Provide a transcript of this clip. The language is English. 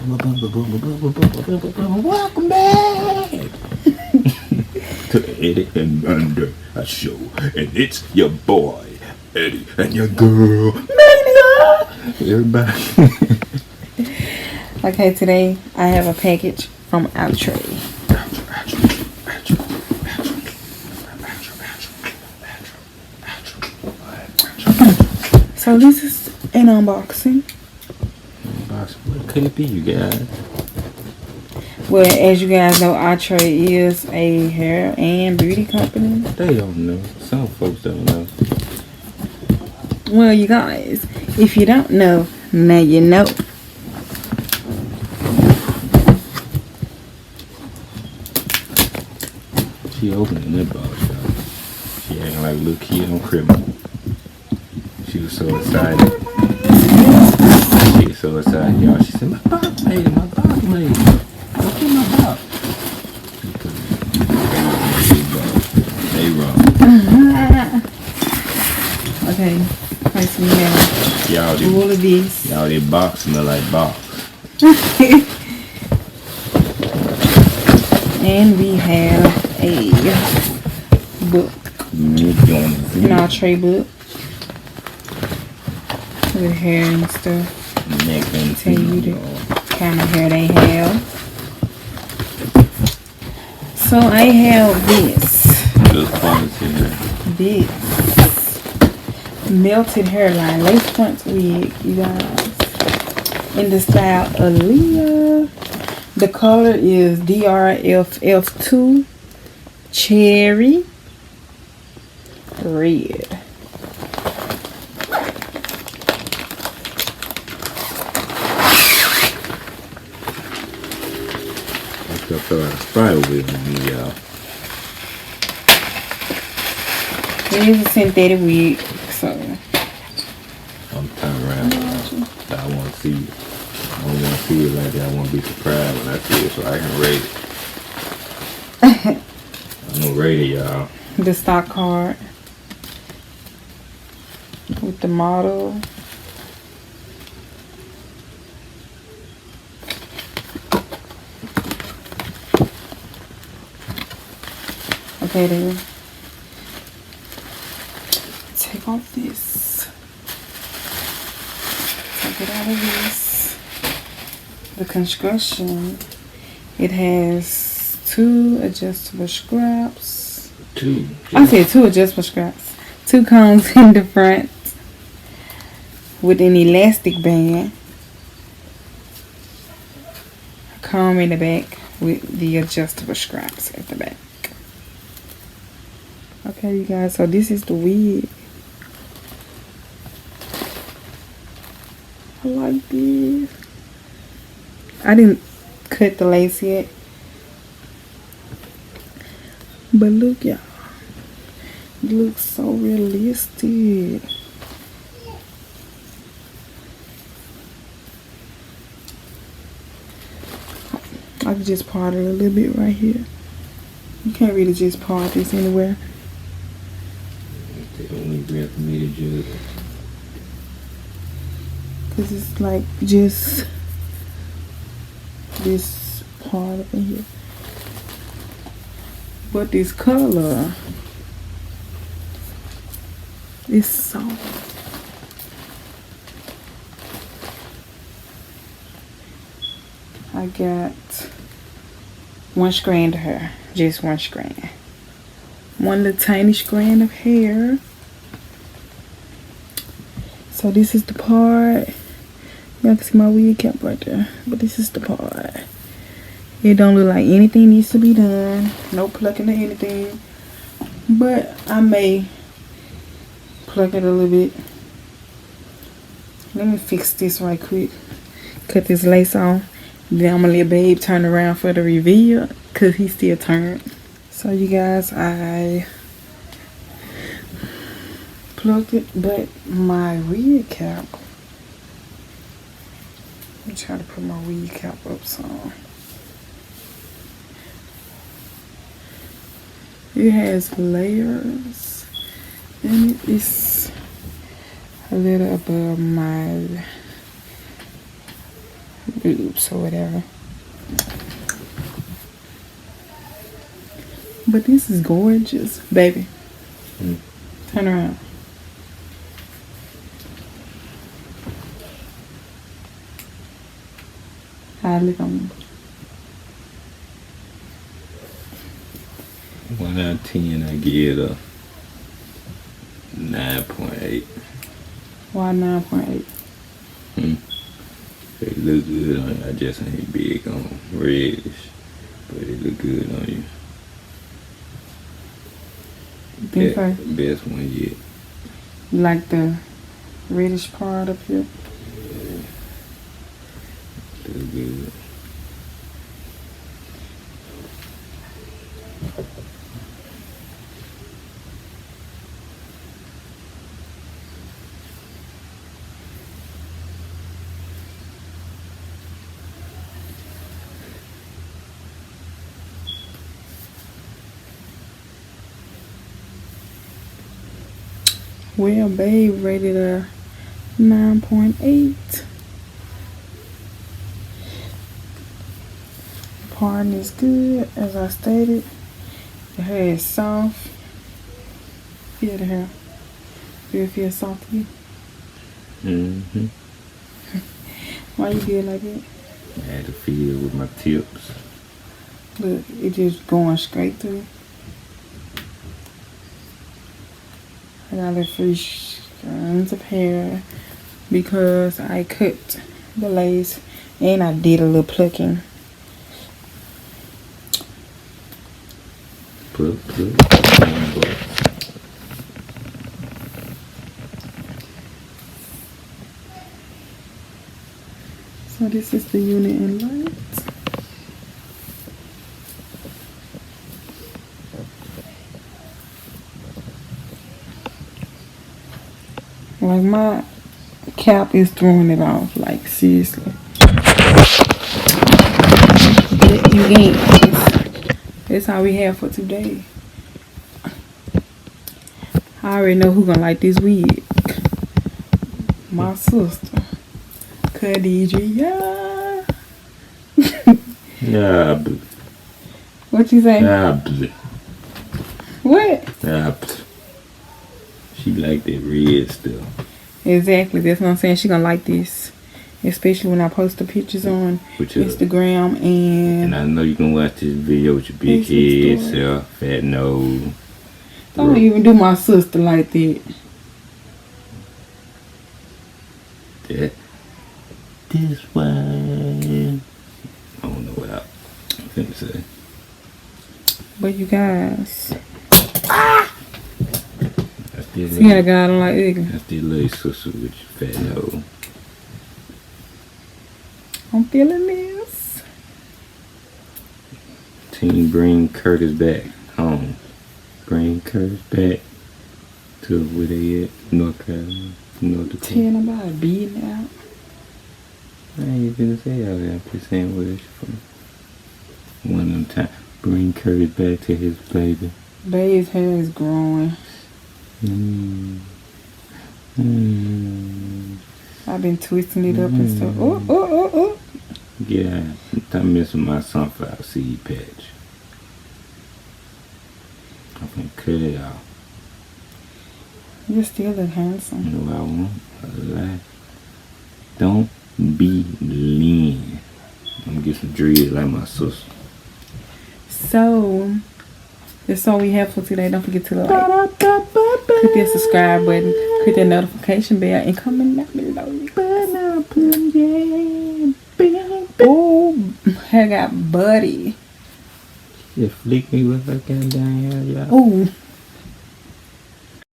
Welcome back to the Eddie and Under a show, and it's your boy Eddie and your girl Mania. Everybody. Okay, today I have a package from Outre. So this is an unboxing. What could it be, you guys? Well, as you guys know, Outre is a hair and beauty company. They don't know. Some folks don't know. Well, you guys, if you don't know, now you know. She opening that box, y'all. She acting like a little kid on Christmas. She was so excited. She was so excited, y'all. She said, my box made it, my box made it. Look at my box. They wrong. Okay, first we have all of these. Y'all, they box smell like box. And we have a book. An Outre book. With hair and stuff. Tell you the kind of hair they have. So I have this. This melted hairline lace front wig, you guys. In the style Aaliyah. The color is DRFF2 Cherry Red. Throw a spider wig on me, y'all. It is a synthetic wig, so I'm turning around. I want to see it. I don't want to see it like that. I want to be surprised when I see it so I can rate it. I'm going to rate it, y'all. the stock card with the model. Okay, then take off this. Take it out of this. The construction, it has two adjustable straps. I said two adjustable straps. Two combs in the front with an elastic band. A comb in the back with the adjustable straps at the back. Okay, you guys, so this is the wig. I like this. I didn't cut the lace yet. But look, y'all. It looks so realistic. I could just part it a little bit right here. You can't really just part this anywhere. They only grab for me to judge. Cause it's like just this part up in here. But this color is soft. I got one strand of hair. Just one strand. One little tiny strand of hair. So this is the part. Y'all can see my wig cap right there. But this is the part. It don't look like anything needs to be done. No plucking or anything. But I may pluck it a little bit. Let me fix this right quick. Cut this lace off. Then I'm gonna let Babe turn around for the reveal. Cause he still turned. So you guys, I plucked it. But my wig cap. Let me try to put my wig cap up some. It has layers and it is a little above my oops or whatever. But this is gorgeous, baby. Turn around. How I look on me? 1 out of 10, I give it a 9.8. Why 9.8? It look good on you. I just ain't big on reddish, but it look good on you. Best one yet. You like the reddish part up here? Look good. Well, babe rated a 9.8. Parting is good, as I stated. The hair is soft. Feel the hair. Do it feel soft to you? Why you feel like that? I had to feel with my tips. Look, it just going straight through. I got a free strands of hair because I cut the lace and I did a little plucking. Pluck. So this is the unit in light. Like my cap is throwing it off, like seriously. But you ain't. That's all we have for today. I already know who gonna like this wig. My sister. Khadija. Yeah. What you say? Yeah. What? Yeah. She like that red stuff. Exactly. That's what I'm saying. She gonna like this. Especially when I post the pictures on Instagram and I know you can watch this video with your big head, self, fat nose. Don't even do my sister like that. This one. I don't know what I'm finna say. But you guys. See how the guy don't like ugly. I still love your sister with your fat nose. I'm feeling this. Team bring Curtis back home. Bring Curtis back to where they at, North Carolina, North Dakota. Tell them about it, beating out. I ain't gonna say all that. I'm just saying where it's from. One of them time. Bring Curtis back to his baby. Babe's hair is growing. I've been twisting it up and stuff. Oh. Yeah, I'm missing my sunflower seed patch. I'm gonna cut it out. You still look handsome. You know what I want? A lie. Don't be lean. I'm gonna get some dreads like my sister. So, that's all we have for today. Don't forget to like, click that subscribe button, click that notification bell, and comment down below. Oh, I got Buddy. Just flick me with her goddamn hair, y'all. Oh.